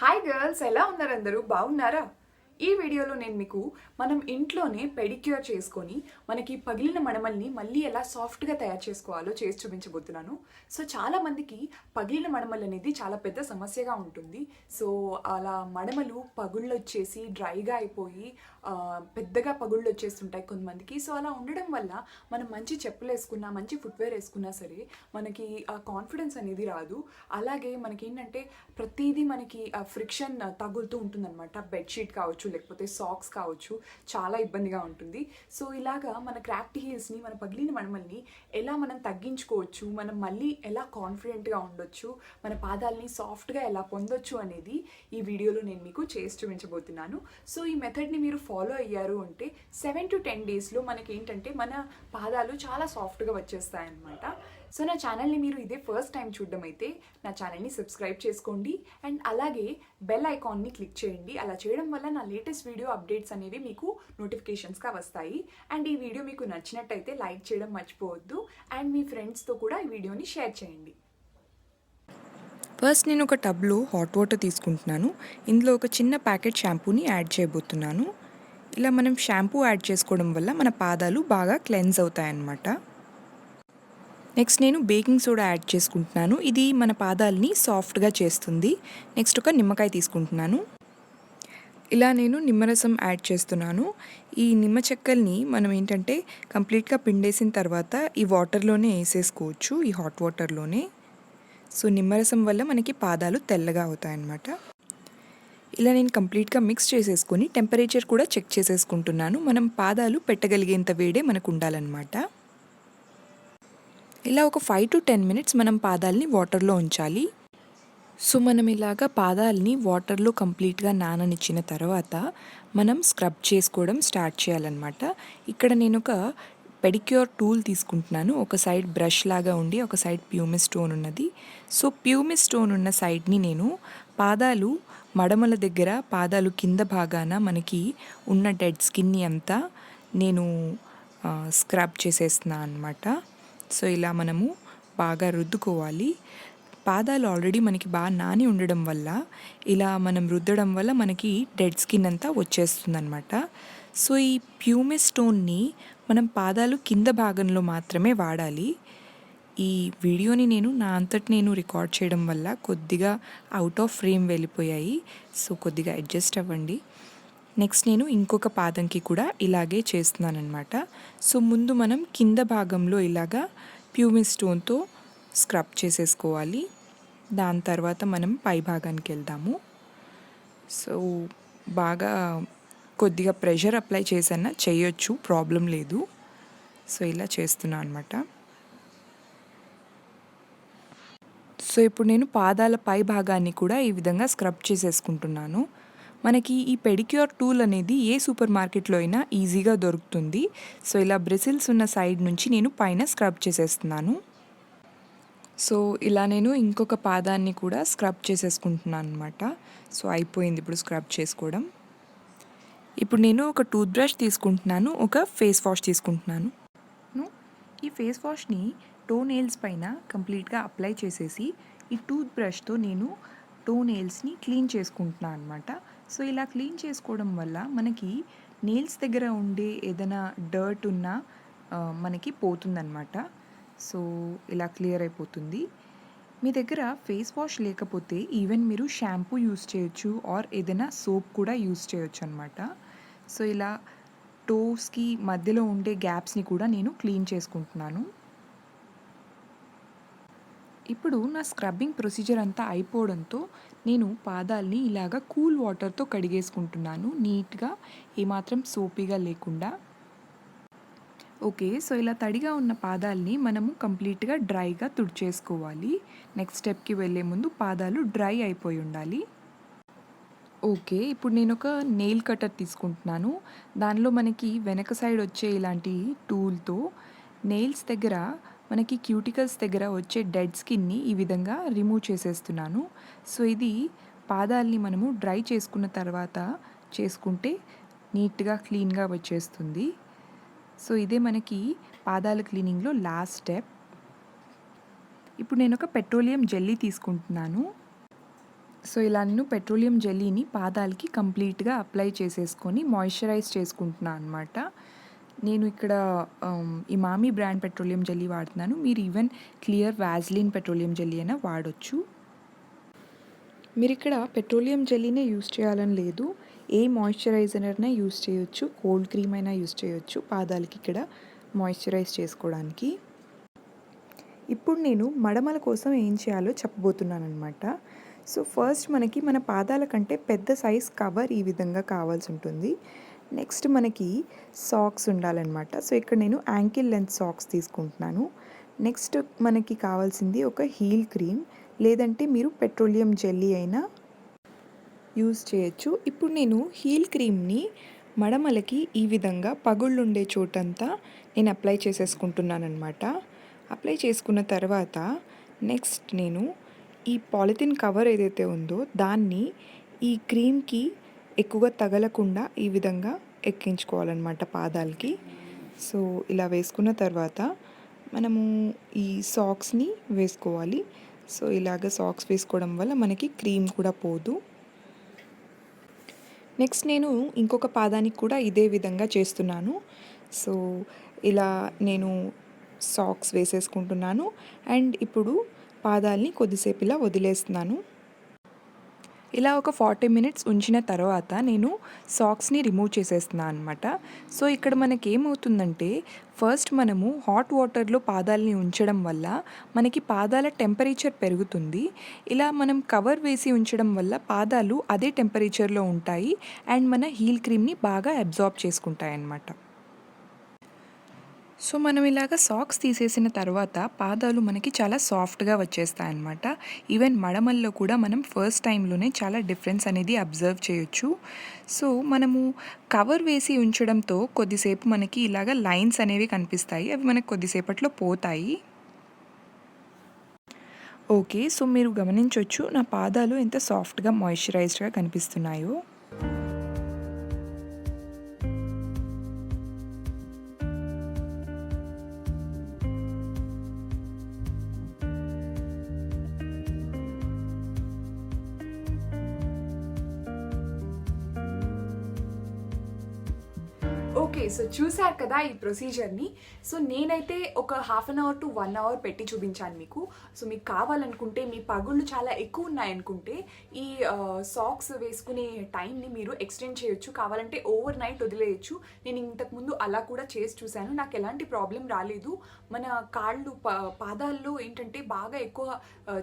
Hi girls, ఎలా ఉన్నారు? అందరూ బాగున్నారా? ఈ వీడియోలో నేను మీకు మనం ఇంట్లోనే పెడిక్యూర్ చేసుకొని మనకి పగిలిన మడమల్ని మళ్ళీ ఎలా సాఫ్ట్గా తయారు చేసుకోవాలో చేసి చూపించబోతున్నాను. సో చాలా మందికి పగిలిన మడమలు అనేది చాలా పెద్ద సమస్యగా ఉంటుంది. సో అలా మడమలు పగుళ్ళు వచ్చేసి డ్రైగా అయిపోయి పెద్దగా పగుళ్ళు వచ్చేస్తుంటాయి కొంతమందికి. సో అలా ఉండడం వల్ల మనం మంచి చెప్పులు వేసుకున్నా, మంచి ఫుట్వేర్ వేసుకున్నా సరే మనకి ఆ కాన్ఫిడెన్స్ అనేది రాదు. అలాగే మనకి ఏంటంటే ప్రతిదీ మనకి ఫ్రిక్షన్ తగులుతూ ఉంటుందన్నమాట. బెడ్షీట్ కావచ్చు, లేకపోతే సాక్స్ కావచ్చు, చాలా ఇబ్బందిగా ఉంటుంది. సో ఇలాగా మన క్రాక్డ్ హీల్స్ని, మన పగిలిన మడమల్ని ఎలా మనం తగ్గించుకోవచ్చు, మనం మళ్ళీ ఎలా కాన్ఫిడెంట్గా ఉండొచ్చు, మన పాదాలని సాఫ్ట్గా ఎలా పొందొచ్చు అనేది ఈ వీడియోలో నేను మీకు చేసి చూపించబోతున్నాను. సో ఈ మెథడ్ని మీరు ఫాలో అయ్యారు అంటే 7 to 10 డేస్లో మనకి ఏంటంటే మన పాదాలు చాలా సాఫ్ట్గా వచ్చేస్తాయన్నమాట. సో నా ఛానల్ని మీరు ఇదే ఫస్ట్ టైం చూడడం అయితే నా ఛానల్ని సబ్స్క్రైబ్ చేసుకోండి అండ్ అలాగే బెల్ ఐకాన్ని క్లిక్ చేయండి. అలా చేయడం వల్ల నా లేటెస్ట్ వీడియో అప్డేట్స్ అనేవి మీకు నోటిఫికేషన్స్గా వస్తాయి. అండ్ ఈ వీడియో మీకు నచ్చినట్టయితే లైక్ చేయడం మర్చిపోవద్దు అండ్ మీ ఫ్రెండ్స్తో కూడా ఈ వీడియోని షేర్ చేయండి. ఫస్ట్ నేను ఒక టబ్లో హాట్ వాటర్ తీసుకుంటున్నాను. ఇందులో ఒక చిన్న ప్యాకెట్ షాంపూని యాడ్ చేయబోతున్నాను. ఇలా మనం షాంపూ యాడ్ చేసుకోవడం వల్ల మన పాదాలు బాగా క్లెన్స్ అవుతాయన్నమాట. నెక్స్ట్ నేను బేకింగ్ సోడా యాడ్ చేసుకుంటున్నాను. ఇది మన పాదాలని సాఫ్ట్గా చేస్తుంది. నెక్స్ట్ ఒక నిమ్మకాయ తీసుకుంటున్నాను. ఇలా నేను నిమ్మరసం యాడ్ చేస్తున్నాను. ఈ నిమ్మ చెక్కల్ని మనం ఏంటంటే కంప్లీట్గా పిండేసిన తర్వాత ఈ వాటర్లోనే వేసేసుకోవచ్చు, ఈ హాట్ వాటర్లోనే. సో నిమ్మరసం వల్ల మనకి పాదాలు తెల్లగా అవుతాయన్నమాట. ఇలా నేను కంప్లీట్గా మిక్స్ చేసేసుకొని టెంపరేచర్ కూడా చెక్ చేసేసుకుంటున్నాను. మనం పాదాలు పెట్టగలిగేంత వేడే మనకు ఉండాలన్నమాట. ఇలా ఒక 5 to 10 minutes మనం పాదాలని వాటర్లో ఉంచాలి. సో మనం ఇలాగా పాదాలని వాటర్లో కంప్లీట్గా నాననిచ్చిన తర్వాత మనం స్క్రబ్ చేసుకోవడం స్టార్ట్ చేయాలన్నమాట. ఇక్కడ నేను ఒక పెడిక్యూర్ టూల్ తీసుకుంటున్నాను. ఒక సైడ్ బ్రష్ లాగా ఉండి ఒక సైడ్ ప్యూమిస్ స్టోన్ ఉన్నది. సో ప్యూమిస్ స్టోన్ ఉన్న సైడ్ని నేను పాదాలు మడమల దగ్గర, పాదాలు కింద భాగాన మనకి ఉన్న డెడ్ స్కిన్ని అంతా నేను స్క్రబ్ చేసేస్తున్నాను అనమాట. సో ఇలా మనము బాగా రుద్దుకోవాలి. పాదాలు ఆల్రెడీ మనకి బాగా నాని ఉండడం వల్ల ఇలా మనం రుద్దడం వల్ల మనకి డెడ్ స్కిన్ అంతా వచ్చేస్తుంది అనమాట. సో ఈ ప్యూమిస్ స్టోన్ని మనం పాదాలు కింద భాగంలో మాత్రమే వాడాలి. ఈ వీడియోని నేను నా అంతటి నేను రికార్డ్ చేయడం వల్ల కొద్దిగా అవుట్ ఆఫ్ ఫ్రేమ్ వెళ్ళిపోయాయి. సో కొద్దిగా అడ్జస్ట్ అవ్వండి. నెక్స్ట్ నేను ఇంకొక పాదంకి కూడా ఇలాగే చేస్తున్నాను అనమాట. సో ముందు మనం కింద భాగంలో ఇలాగా ప్యూమిస్ స్టోన్తో స్క్రబ్ చేసేసుకోవాలి. దాని తర్వాత మనం పై భాగానికి వెళ్దాము. సో బాగా కొద్దిగా ప్రెషర్ అప్లై చేసన్నా చేయొచ్చు, ప్రాబ్లం లేదు. సో ఇలా చేస్తున్నాను అనమాట. సో ఇప్పుడు నేను పాదాల పై భాగాన్ని కూడా ఈ విధంగా స్క్రబ్ చేసేసుకుంటున్నాను. మనకి ఈ పెడిక్యూర్ టూల్ అనేది ఏ సూపర్ మార్కెట్లో అయినా ఈజీగా దొరుకుతుంది. సో ఇలా బ్రిసిల్స్ ఉన్న సైడ్ నుంచి నేను పైన స్క్రబ్ చేసేస్తున్నాను. సో ఇలా నేను ఇంకొక పాదాన్ని కూడా స్క్రబ్ చేసేసుకుంటున్నాను అనమాట. సో అయిపోయింది ఇప్పుడు స్క్రబ్ చేసుకోవడం. ఇప్పుడు నేను ఒక టూత్ బ్రష్ తీసుకుంటున్నాను, ఒక ఫేస్ వాష్ తీసుకుంటున్నాను. ఈ ఫేస్ వాష్ని టో నెయిల్స్ పైన కంప్లీట్గా అప్లై చేసేసి ఈ టూత్ బ్రష్తో నేను టో నెయిల్స్ని క్లీన్ చేసుకుంటున్నాను అనమాట. సో ఇలా క్లీన్ చేసుకోవడం వల్ల మనకి నెయిల్స్ దగ్గర ఉండే ఏదైనా డర్ట్ ఉన్నా మనకి పోతుందన్నమాట. సో ఇలా క్లియర్ అయిపోతుంది. మీ దగ్గర ఫేస్ వాష్ లేకపోతే ఈవెన్ మీరు షాంపూ యూస్ చేయొచ్చు ఆర్ ఏదైనా సోప్ కూడా యూస్ చేయొచ్చు అనమాట. సో ఇలా టోస్కి మధ్యలో ఉండే గ్యాప్స్ని కూడా నేను క్లీన్ చేసుకుంటున్నాను. ఇప్పుడు నా స్క్రబ్బింగ్ ప్రొసీజర్ అంతా అయిపోవడంతో నేను పాదాలని ఇలాగా కూల్ వాటర్తో కడిగేసుకుంటున్నాను, నీట్గా, ఏమాత్రం సోపీగా లేకుండా. ఓకే, సో ఇలా తడిగా ఉన్న పాదాలని మనము కంప్లీట్గా డ్రైగా తుడిచేసుకోవాలి. నెక్స్ట్ స్టెప్కి వెళ్ళే ముందు పాదాలు డ్రై అయిపోయి ఉండాలి. ఓకే, ఇప్పుడు నేను ఒక నెయిల్ కటర్ తీసుకుంటున్నాను. దానిలో మనకి వెనక సైడ్ వచ్చే ఇలాంటి టూల్తో నెయిల్స్ దగ్గర మనకి క్యూటికల్స్ దగ్గర వచ్చే డెడ్ స్కిన్ని ఈ విధంగా రిమూవ్ చేసేస్తున్నాను. సో ఇది పాదాలని మనము డ్రై చేసుకున్న తర్వాత చేసుకుంటే నీట్గా క్లీన్గా వచ్చేస్తుంది. సో ఇదే మనకి పాదాల క్లీనింగ్లో లాస్ట్ స్టెప్. ఇప్పుడు నేను ఒక పెట్రోలియం జెల్లీ తీసుకుంటున్నాను. సో ఇలా నేను పెట్రోలియం జెల్లీని పాదాలకి కంప్లీట్గా అప్లై చేసేసుకొని మాయిశ్చరైజ్ చేసుకుంటున్నాను అనమాట. నేను ఇక్కడ ఇమామి బ్రాండ్ పెట్రోలియం జెల్లీ వాడుతున్నాను. మీరు even clear Vaseline petroleum jelly అయినా వాడొచ్చు. మీరు ఇక్కడ పెట్రోలియం జెల్లీనే యూస్ చేయాలని లేదు, ఏ మాయిశ్చరైజర్ అయినా యూస్ చేయొచ్చు, కోల్డ్ క్రీమ్ అయినా యూస్ చేయొచ్చు పాదాలకి ఇక్కడ మాయిశ్చరైజ్ చేసుకోవడానికి. ఇప్పుడు నేను మడమల కోసం ఏం చేయాలో చెప్పబోతున్నాను అనమాట. సో ఫస్ట్ మనకి మన పాదాల కంటే పెద్ద సైజ్ కవర్ ఈ విధంగా కావాల్సి ఉంటుంది. నెక్స్ట్ మనకి సాక్స్ ఉండాలన్నమాట. సో ఇక్కడ నేను యాంకిల్ లెంత్ సాక్స్ తీసుకుంటున్నాను. నెక్స్ట్ మనకి కావాల్సింది ఒక హీల్ క్రీమ్, లేదంటే మీరు పెట్రోలియం జెల్లీ అయినా యూస్ చేయొచ్చు. ఇప్పుడు నేను హీల్ క్రీమ్ని మడమలకి ఈ విధంగా పగుళ్ళుండే చోటంతా నేను అప్లై చేసేసుకుంటున్నాను అనమాట. అప్లై చేసుకున్న తర్వాత నెక్స్ట్ నేను ఈ పాలిథిన్ కవర్ ఏదైతే ఉందో దాన్ని ఈ క్రీమ్కి ఎక్కువగా తగలకుండా ఈ విధంగా ఎక్కించుకోవాలన్నమాట పాదాలకి. సో ఇలా వేసుకున్న తర్వాత మనము ఈ సాక్స్ని వేసుకోవాలి. సో ఇలాగ సాక్స్ వేసుకోవడం వల్ల మనకి క్రీమ్ కూడా పోదు. నెక్స్ట్ నేను ఇంకొక పాదానికి కూడా ఇదే విధంగా చేస్తున్నాను. సో ఇలా నేను సాక్స్ వేసేసుకుంటున్నాను అండ్ ఇప్పుడు పాదాలని కొద్దిసేపు ఇలా వదిలేస్తున్నాను. ఇలా ఒక 40 మినిట్స్ ఉంచిన తర్వాత నేను సాక్స్ని రిమూవ్ చేసేస్తున్నాను అనమాట. సో ఇక్కడ మనకి ఏమవుతుందంటే ఫస్ట్ మనము హాట్ వాటర్లో పాదాలని ఉంచడం వల్ల మనకి పాదాల టెంపరేచర్ పెరుగుతుంది. ఇలా మనం కవర్ వేసి ఉంచడం వల్ల పాదాలు అదే టెంపరేచర్లో ఉంటాయి అండ్ మన హీల్ క్రీమ్ని బాగా అబ్జార్బ్ చేసుకుంటాయి అన్నమాట. సో మనం ఇలాగ సాక్స్ తీసేసిన తర్వాత పాదాలు మనకి చాలా సాఫ్ట్గా వచ్చేస్తాయి అన్నమాట. ఈవెన్ మడమల్లో కూడా మనం ఫస్ట్ టైంలోనే చాలా డిఫరెన్స్ అనేది అబ్జర్వ్ చేయొచ్చు. సో మనము కవర్ వేసి ఉంచడంతో కొద్దిసేపు మనకి ఇలాగ లైన్స్ అనేవి కనిపిస్తాయి, అవి మనకి కొద్దిసేపట్లో పోతాయి. ఓకే, సో మీరు గమనించవచ్చు నా పాదాలు ఎంత సాఫ్ట్గా మాయిశ్చరైజ్డ్గా కనిపిస్తున్నాయో. ఓకే, సో చూసారు కదా ఈ ప్రొసీజర్ని. సో నేనైతే ఒక half an hour to 1 hour పెట్టి చూపించాను మీకు. సో మీకు కావాలనుకుంటే మీ పగుళ్ళు చాలా ఎక్కువ ఉన్నాయనుకుంటే ఈ సాక్స్ వేసుకునే టైంని మీరు ఎక్స్టెండ్ చేయొచ్చు, కావాలంటే ఓవర్ నైట్ వదిలేయచ్చు. నేను ఇంతకుముందు అలా కూడా చేసి చూశాను, నాకు ఎలాంటి ప్రాబ్లం రాలేదు. మన కాళ్ళు పాదాల్లో ఏంటంటే బాగా ఎక్కువ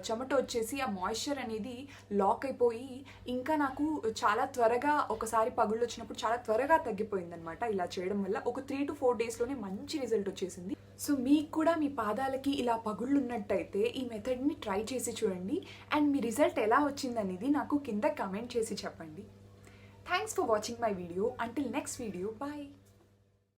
చెమట వచ్చేసి ఆ మాయిశ్చర్ అనేది లాక్ అయిపోయి ఇంకా నాకు చాలా త్వరగా ఒకసారి పగుళ్ళు వచ్చినప్పుడు చాలా త్వరగా తగ్గిపోయిందనమాట. ఇలా చేయడం వల్ల ఒక 3 to 4 డేస్లోనే మంచి రిజల్ట్ వచ్చేసింది. సో మీకు కూడా మీ పాదాలకి ఇలా పగుళ్ళు ఉన్నట్టయితే ఈ మెథడ్ని ట్రై చేసి చూడండి అండ్ మీ రిజల్ట్ ఎలా వచ్చిందనేది నాకు కింద కమెంట్ చేసి చెప్పండి. Thanks for watching my video. Until next video, bye.